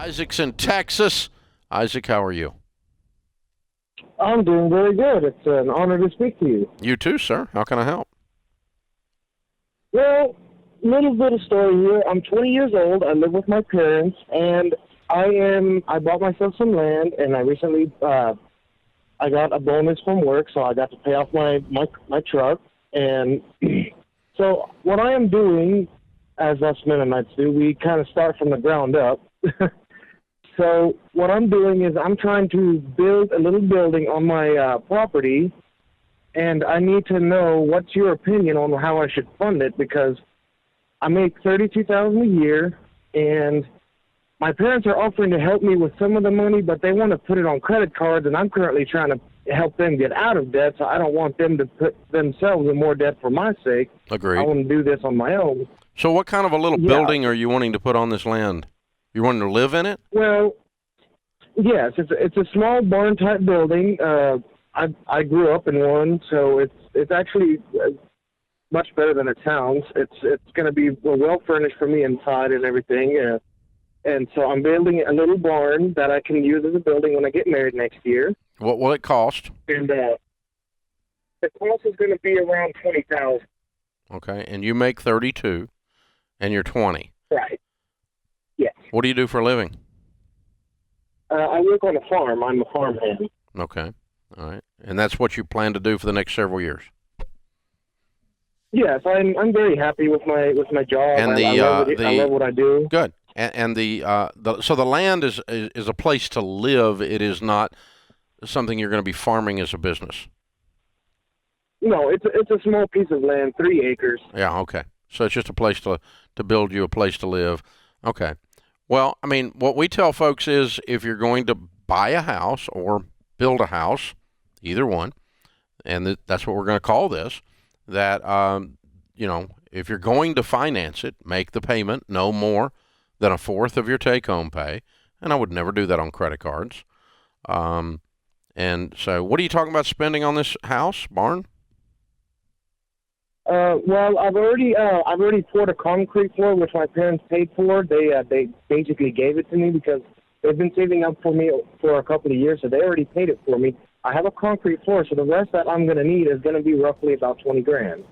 Isaac's in Texas. Isaac, how are you? I'm doing very good. It's an honor to speak to you. You too, sir. How can I help? Well, little bit of story here. I'm 20 years old. I live with my parents, and I bought myself some land, and I recently I got a bonus from work, so I got to pay off my truck. And so what I am doing, as us Mennonites do, we kind of start from the ground up. So what I'm doing is I'm trying to build a little building on my property, and I need to know what's your opinion on how I should fund it, because I make $32,000 a year, and my parents are offering to help me with some of the money, but they want to put it on credit cards, and I'm currently trying to help them get out of debt, so I don't want them to put themselves in more debt for my sake. Agreed. I want to do this on my own. So what kind of a little building are you wanting to put on this land? You wanting to live in it? Well, yes, it's a small barn-type building. I grew up in one, so it's actually much better than it sounds. It's going to be well furnished for me inside and everything. And so I'm building a little barn that I can use as a building when I get married next year. What will it cost? And the cost is going to be around $20,000. Okay, and you make 32, and you're 20. Right. Yes. What do you do for a living? I work on a farm. I'm a farmhand. Okay, all right, and that's what you plan to do for the next several years. Yes, I'm very happy with my job. And I love what I do. Good. And so the land is a place to live. It is not something you're going to be farming as a business. No, it's a small piece of land, 3 acres. Yeah. Okay. So it's just a place to build you a place to live. Okay. Well, I mean, what we tell folks is if you're going to buy a house or build a house, either one, and that's what we're going to call this, that, if you're going to finance it, make the payment no more than a fourth of your take-home pay. And I would never do that on credit cards. And so what are you talking about spending on this house, barn? Well, I've already poured a concrete floor, which my parents paid for. They basically gave it to me because they've been saving up for me for a couple of years, so they already paid it for me. I have a concrete floor, so the rest that I'm going to need is going to be roughly about $20,000.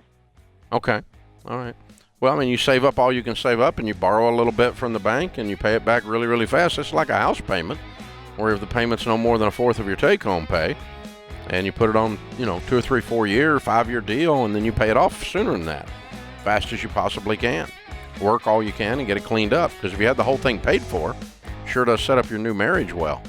Okay. All right. Well, I mean, you save up all you can save up, and you borrow a little bit from the bank, and you pay it back really, really fast. It's like a house payment, where if the payment's no more than a fourth of your take-home pay, and you put it on, 2 or 3, 4 year, 5-year deal, and then you pay it off sooner than that, fast as you possibly can. Work all you can and get it cleaned up, because if you had the whole thing paid for, sure does set up your new marriage well.